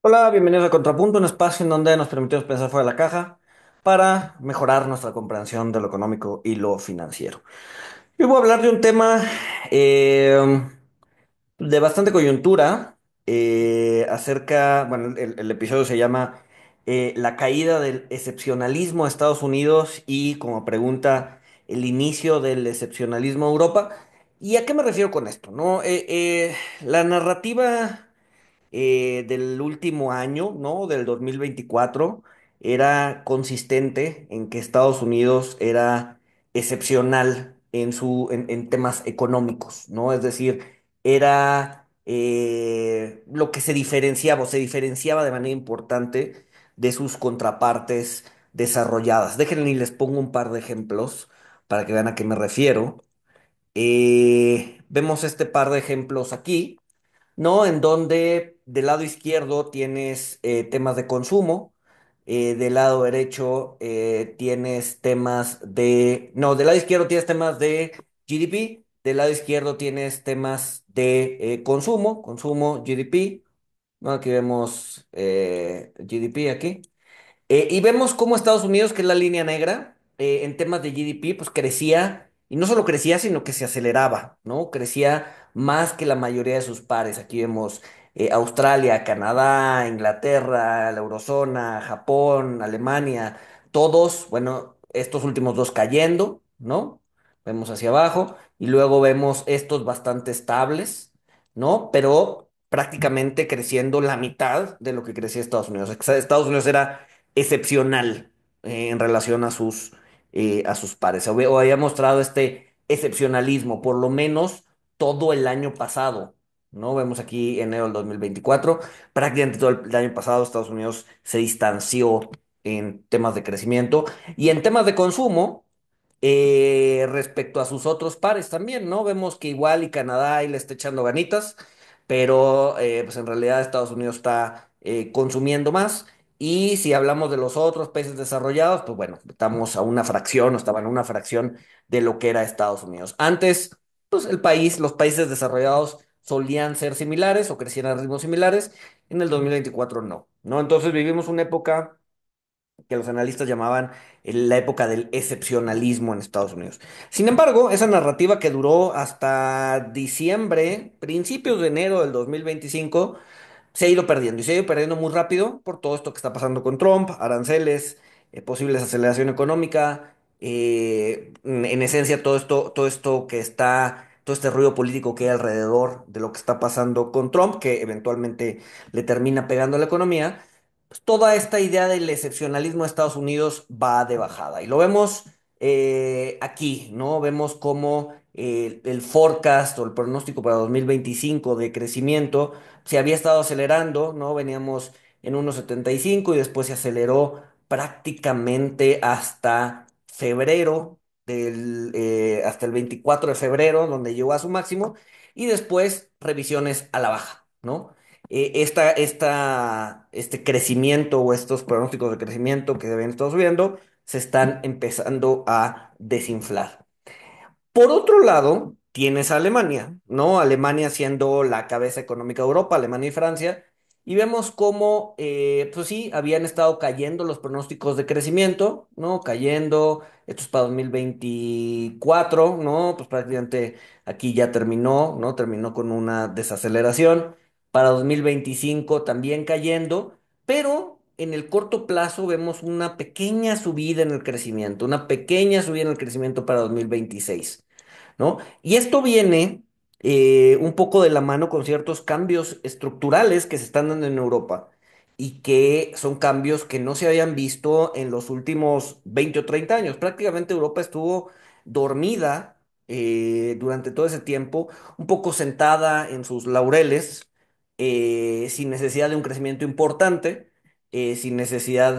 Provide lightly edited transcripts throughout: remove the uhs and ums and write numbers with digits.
Hola, bienvenidos a Contrapunto, un espacio en donde nos permitimos pensar fuera de la caja para mejorar nuestra comprensión de lo económico y lo financiero. Yo voy a hablar de un tema eh, de bastante coyuntura bueno, el episodio se llama La caída del excepcionalismo a Estados Unidos y como pregunta el inicio del excepcionalismo a Europa. ¿Y a qué me refiero con esto? ¿No? La narrativa del último año, ¿no? Del 2024, era consistente en que Estados Unidos era excepcional en temas económicos, ¿no? Es decir, era lo que se diferenciaba o se diferenciaba de manera importante de sus contrapartes desarrolladas. Déjenme y les pongo un par de ejemplos para que vean a qué me refiero. Vemos este par de ejemplos aquí. ¿No? En donde del lado izquierdo tienes temas de consumo, del lado derecho tienes temas de... No, del lado izquierdo tienes temas de GDP, del lado izquierdo tienes temas de consumo, GDP, ¿no? Aquí vemos GDP aquí. Y vemos cómo Estados Unidos, que es la línea negra, en temas de GDP, pues crecía, y no solo crecía, sino que se aceleraba, ¿no? Crecía más que la mayoría de sus pares. Aquí vemos Australia, Canadá, Inglaterra, la Eurozona, Japón, Alemania, todos, bueno, estos últimos dos cayendo, ¿no? Vemos hacia abajo, y luego vemos estos bastante estables, ¿no? Pero prácticamente creciendo la mitad de lo que crecía Estados Unidos. Estados Unidos era excepcional en relación a sus pares. O había mostrado este excepcionalismo, por lo menos todo el año pasado. ¿No? Vemos aquí enero del 2024. Prácticamente todo el año pasado Estados Unidos se distanció en temas de crecimiento y en temas de consumo respecto a sus otros pares también, ¿no? Vemos que igual y Canadá ahí le está echando ganitas, pero pues en realidad Estados Unidos está consumiendo más. Y si hablamos de los otros países desarrollados, pues bueno, estamos a una fracción, o estaban a una fracción de lo que era Estados Unidos. Antes, pues los países desarrollados solían ser similares o crecían a ritmos similares. En el 2024 no, ¿no? Entonces vivimos una época que los analistas llamaban la época del excepcionalismo en Estados Unidos. Sin embargo, esa narrativa que duró hasta diciembre, principios de enero del 2025, se ha ido perdiendo y se ha ido perdiendo muy rápido por todo esto que está pasando con Trump, aranceles, posibles aceleración económica, en esencia todo este ruido político que hay alrededor de lo que está pasando con Trump, que eventualmente le termina pegando a la economía. Pues toda esta idea del excepcionalismo de Estados Unidos va de bajada y lo vemos aquí, ¿no? Vemos cómo el forecast o el pronóstico para 2025 de crecimiento se había estado acelerando, ¿no? Veníamos en 1,75 y después se aceleró prácticamente hasta febrero, hasta el 24 de febrero, donde llegó a su máximo, y después revisiones a la baja, ¿no? Este crecimiento o estos pronósticos de crecimiento que habían estado subiendo se están empezando a desinflar. Por otro lado, tienes a Alemania, ¿no? Alemania siendo la cabeza económica de Europa, Alemania y Francia, y vemos cómo, pues sí, habían estado cayendo los pronósticos de crecimiento, ¿no? Cayendo, esto es para 2024, ¿no? Pues prácticamente aquí ya terminó, ¿no? Terminó con una desaceleración. Para 2025 también cayendo, pero en el corto plazo vemos una pequeña subida en el crecimiento, una pequeña subida en el crecimiento para 2026. ¿No? Y esto viene un poco de la mano con ciertos cambios estructurales que se están dando en Europa y que son cambios que no se habían visto en los últimos 20 o 30 años. Prácticamente Europa estuvo dormida durante todo ese tiempo, un poco sentada en sus laureles, sin necesidad de un crecimiento importante, sin necesidad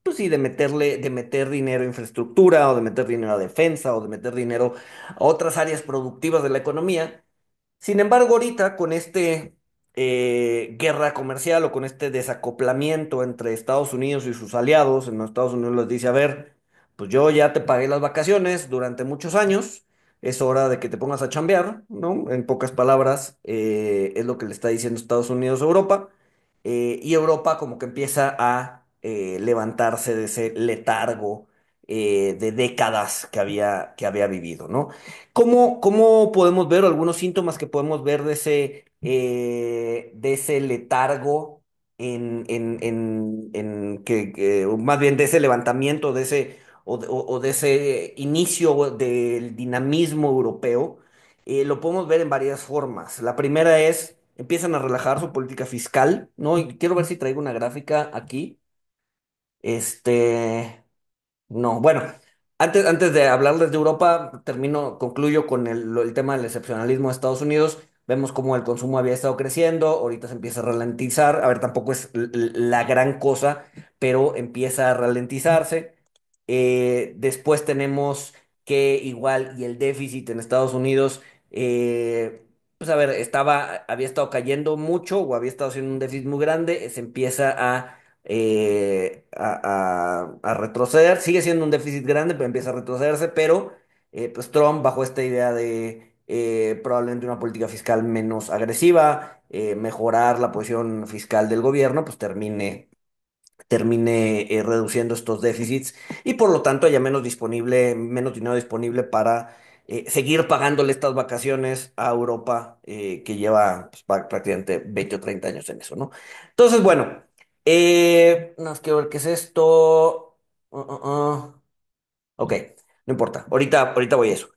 pues sí, de meter dinero a infraestructura o de meter dinero a defensa o de meter dinero a otras áreas productivas de la economía. Sin embargo, ahorita con este guerra comercial o con este desacoplamiento entre Estados Unidos y sus aliados, en los Estados Unidos les dice, a ver, pues yo ya te pagué las vacaciones durante muchos años, es hora de que te pongas a chambear, ¿no? En pocas palabras, es lo que le está diciendo Estados Unidos a Europa. y Europa como que empieza a levantarse de ese letargo de décadas que había vivido, ¿no? ¿Cómo podemos ver algunos síntomas que podemos ver de ese letargo más bien de ese levantamiento, o de ese inicio del dinamismo europeo? Lo podemos ver en varias formas. La primera es, empiezan a relajar su política fiscal, ¿no? Y quiero ver si traigo una gráfica aquí. Este, no, bueno, antes de hablarles de Europa, concluyo con el tema del excepcionalismo de Estados Unidos. Vemos cómo el consumo había estado creciendo, ahorita se empieza a ralentizar. A ver, tampoco es la gran cosa, pero empieza a ralentizarse. Después tenemos que igual y el déficit en Estados Unidos, pues a ver, había estado cayendo mucho o había estado haciendo un déficit muy grande, se empieza a retroceder. Sigue siendo un déficit grande, pero empieza a retrocederse. Pero pues Trump, bajo esta idea de probablemente una política fiscal menos agresiva, mejorar la posición fiscal del gobierno, pues termine reduciendo estos déficits y por lo tanto haya menos dinero disponible para seguir pagándole estas vacaciones a Europa, que lleva pues, prácticamente 20 o 30 años en eso, ¿no? Entonces, bueno, no, quiero ver qué es esto. Ok, no importa. Ahorita voy a eso.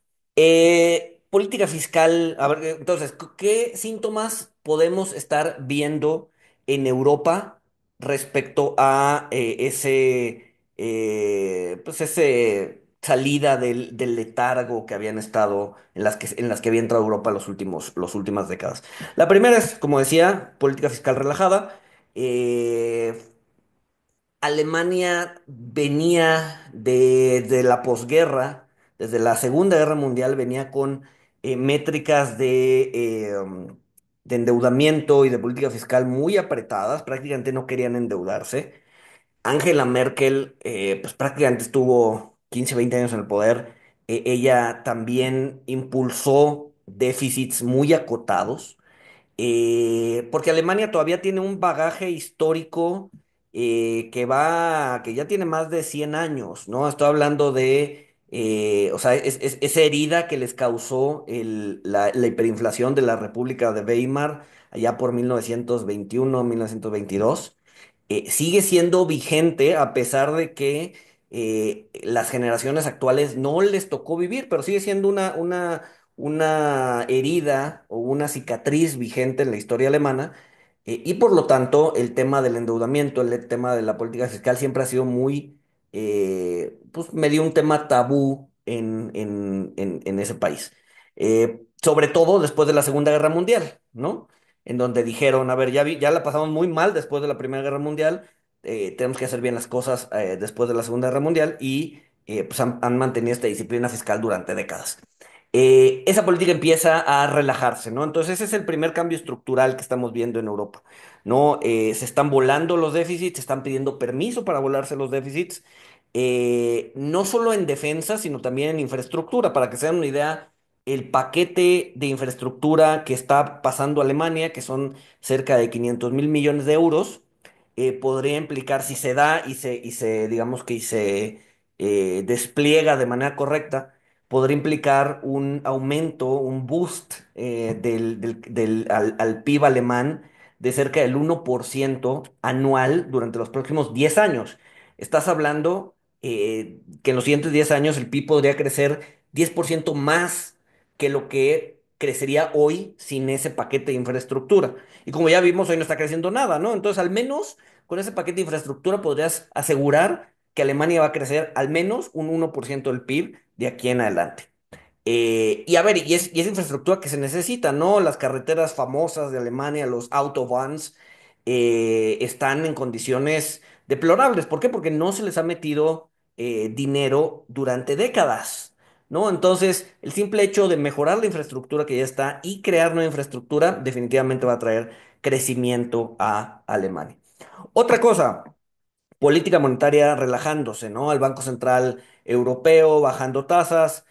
Política fiscal. A ver, entonces, ¿qué síntomas podemos estar viendo en Europa respecto a ese salida del letargo que habían estado, en las que había entrado Europa los últimas décadas? La primera es, como decía, política fiscal relajada. Eh, Alemania venía de la posguerra, desde la Segunda Guerra Mundial, venía con métricas de endeudamiento y de política fiscal muy apretadas, prácticamente no querían endeudarse. Angela Merkel, pues prácticamente estuvo 15, 20 años en el poder. Ella también impulsó déficits muy acotados, porque Alemania todavía tiene un bagaje histórico que ya tiene más de 100 años, ¿no? Estoy hablando o sea, esa herida que les causó la hiperinflación de la República de Weimar allá por 1921, 1922. Sigue siendo vigente a pesar de que las generaciones actuales no les tocó vivir, pero sigue siendo una herida o una cicatriz vigente en la historia alemana. Y por lo tanto el tema del endeudamiento, el tema de la política fiscal siempre ha sido pues medio un tema tabú en ese país. Sobre todo después de la Segunda Guerra Mundial, ¿no? En donde dijeron, a ver, ya la pasamos muy mal después de la Primera Guerra Mundial, tenemos que hacer bien las cosas después de la Segunda Guerra Mundial, y pues han mantenido esta disciplina fiscal durante décadas. Esa política empieza a relajarse, ¿no? Entonces ese es el primer cambio estructural que estamos viendo en Europa, ¿no? Se están volando los déficits, se están pidiendo permiso para volarse los déficits, no solo en defensa, sino también en infraestructura. Para que se den una idea, el paquete de infraestructura que está pasando Alemania, que son cerca de 500.000 millones de euros, podría implicar, si se da digamos que y se despliega de manera correcta, podría implicar un aumento, un boost al PIB alemán de cerca del 1% anual durante los próximos 10 años. Estás hablando que en los siguientes 10 años el PIB podría crecer 10% más que lo que crecería hoy sin ese paquete de infraestructura. Y como ya vimos, hoy no está creciendo nada, ¿no? Entonces, al menos con ese paquete de infraestructura podrías asegurar que Alemania va a crecer al menos un 1% del PIB de aquí en adelante. Y a ver, y es infraestructura que se necesita, ¿no? Las carreteras famosas de Alemania, los Autobahns, están en condiciones deplorables. ¿Por qué? Porque no se les ha metido dinero durante décadas, ¿no? Entonces, el simple hecho de mejorar la infraestructura que ya está y crear nueva infraestructura definitivamente va a traer crecimiento a Alemania. Otra cosa, política monetaria relajándose, ¿no? El Banco Central Europeo bajando tasas.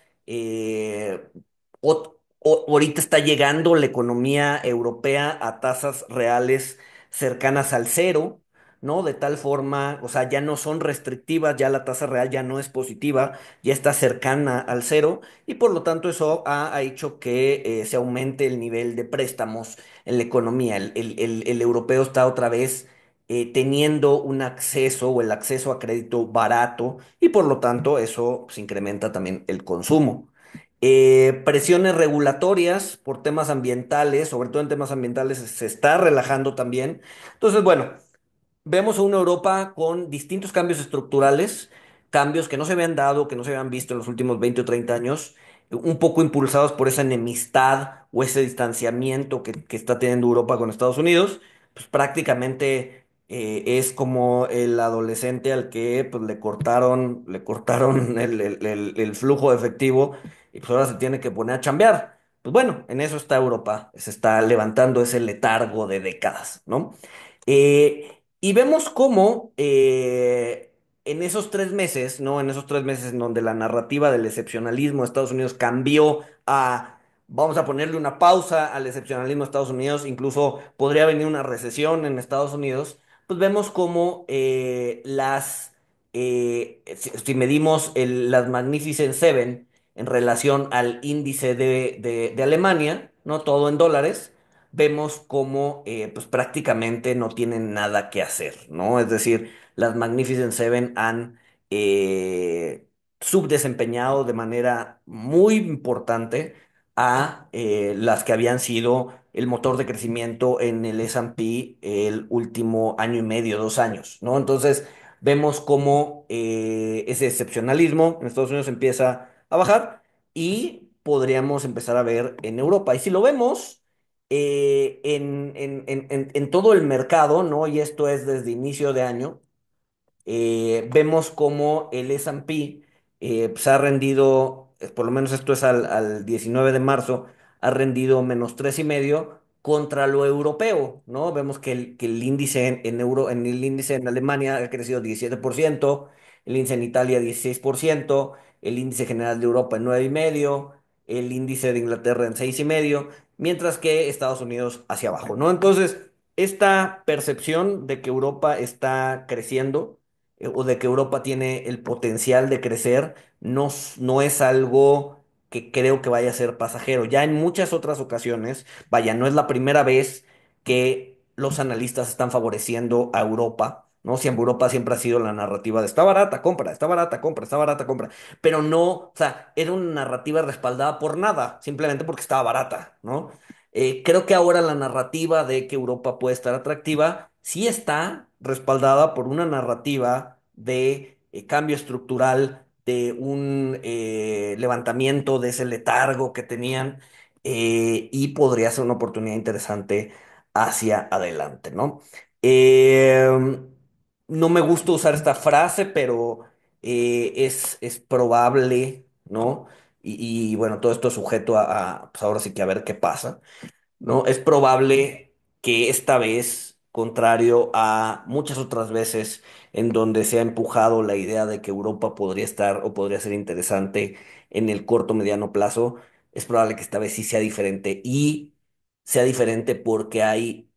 Ahorita está llegando la economía europea a tasas reales cercanas al cero, ¿no? De tal forma, o sea, ya no son restrictivas, ya la tasa real ya no es positiva, ya está cercana al cero y por lo tanto eso ha hecho que se aumente el nivel de préstamos en la economía. El europeo está otra vez teniendo un acceso o el acceso a crédito barato y por lo tanto eso pues, incrementa también el consumo. Presiones regulatorias por temas ambientales, sobre todo en temas ambientales, se está relajando también. Entonces, bueno. Vemos a una Europa con distintos cambios estructurales, cambios que no se habían dado, que no se habían visto en los últimos 20 o 30 años, un poco impulsados por esa enemistad o ese distanciamiento que está teniendo Europa con Estados Unidos. Pues prácticamente es como el adolescente al que pues, le cortaron el flujo de efectivo y pues ahora se tiene que poner a chambear. Pues bueno, en eso está Europa, se está levantando ese letargo de décadas, ¿no? Y vemos cómo en esos 3 meses, ¿no? En esos 3 meses en donde la narrativa del excepcionalismo de Estados Unidos cambió a, vamos a ponerle una pausa al excepcionalismo de Estados Unidos, incluso podría venir una recesión en Estados Unidos, pues vemos cómo si medimos las Magnificent Seven en relación al índice de Alemania, ¿no? Todo en dólares vemos cómo pues prácticamente no tienen nada que hacer, ¿no? Es decir, las Magnificent Seven han subdesempeñado de manera muy importante a las que habían sido el motor de crecimiento en el S&P el último año y medio, 2 años, ¿no? Entonces, vemos cómo ese excepcionalismo en Estados Unidos empieza a bajar y podríamos empezar a ver en Europa. Y si lo vemos en todo el mercado, ¿no? Y esto es desde inicio de año, vemos como el S&P pues ha rendido, por lo menos esto es al 19 de marzo, ha rendido -3,5 contra lo europeo, ¿no? Vemos que el índice en el índice en Alemania ha crecido 17%, el índice en Italia 16%, el índice general de Europa en 9,5, el índice de Inglaterra en 6,5, mientras que Estados Unidos hacia abajo, ¿no? Entonces, esta percepción de que Europa está creciendo, o de que Europa tiene el potencial de crecer, no es algo que creo que vaya a ser pasajero. Ya en muchas otras ocasiones, vaya, no es la primera vez que los analistas están favoreciendo a Europa, ¿no? Si en Europa siempre ha sido la narrativa de está barata, compra, está barata, compra, está barata, compra, pero no, o sea, era una narrativa respaldada por nada, simplemente porque estaba barata, ¿no? Creo que ahora la narrativa de que Europa puede estar atractiva sí está respaldada por una narrativa de cambio estructural, de un levantamiento de ese letargo que tenían y podría ser una oportunidad interesante hacia adelante, ¿no? Eh, no me gusta usar esta frase, pero es probable, ¿no? Y bueno, todo esto es sujeto pues ahora sí que a ver qué pasa, ¿no? Es probable que esta vez, contrario a muchas otras veces en donde se ha empujado la idea de que Europa podría estar o podría ser interesante en el corto mediano plazo, es probable que esta vez sí sea diferente y sea diferente porque hay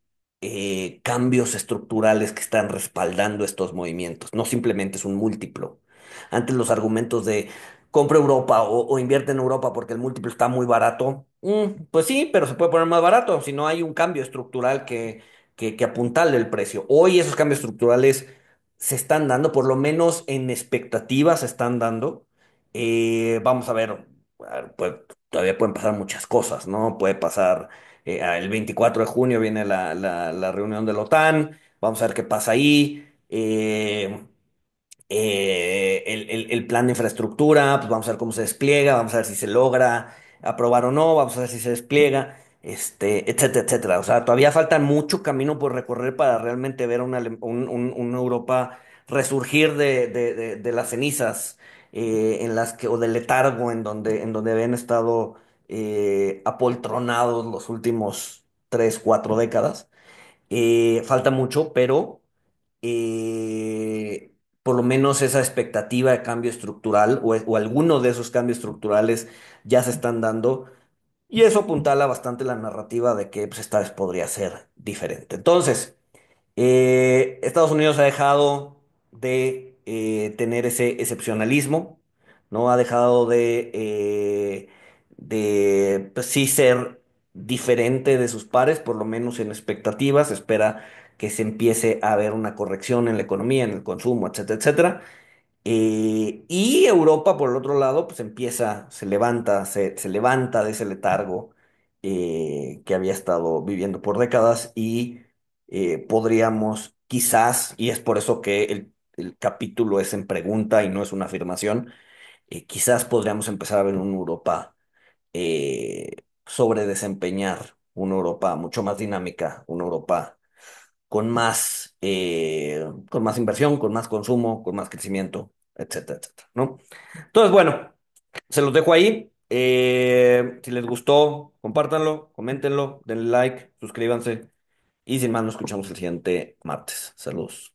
cambios estructurales que están respaldando estos movimientos, no simplemente es un múltiplo. Antes los argumentos de compra Europa o invierte en Europa porque el múltiplo está muy barato. Pues sí, pero se puede poner más barato si no hay un cambio estructural que apuntale el precio. Hoy esos cambios estructurales se están dando, por lo menos en expectativas se están dando. Vamos a ver, pues todavía pueden pasar muchas cosas, ¿no? Puede pasar, el 24 de junio viene la reunión de la OTAN, vamos a ver qué pasa ahí. El plan de infraestructura, pues vamos a ver cómo se despliega, vamos a ver si se logra aprobar o no, vamos a ver si se despliega, etcétera, etcétera. O sea, todavía falta mucho camino por recorrer para realmente ver una Europa resurgir de las cenizas o del letargo en donde habían estado apoltronados los últimos 3, 4 décadas. Falta mucho, pero por lo menos esa expectativa de cambio estructural o alguno de esos cambios estructurales ya se están dando y eso apuntala bastante la narrativa de que pues, esta vez podría ser diferente. Entonces, Estados Unidos ha dejado de tener ese excepcionalismo, ¿no? Ha dejado de pues, sí ser diferente de sus pares, por lo menos en expectativas. Se espera que se empiece a ver una corrección en la economía, en el consumo, etcétera, etcétera. Y Europa, por el otro lado, pues empieza, se levanta de ese letargo que había estado viviendo por décadas y podríamos quizás, y es por eso que el capítulo es en pregunta y no es una afirmación, quizás podríamos empezar a ver una Europa sobre desempeñar, una Europa mucho más dinámica, una Europa con más inversión, con más consumo, con más crecimiento, etcétera, etcétera, ¿no? Entonces, bueno, se los dejo ahí. Si les gustó, compártanlo, coméntenlo, denle like, suscríbanse y sin más, nos escuchamos el siguiente martes. Saludos.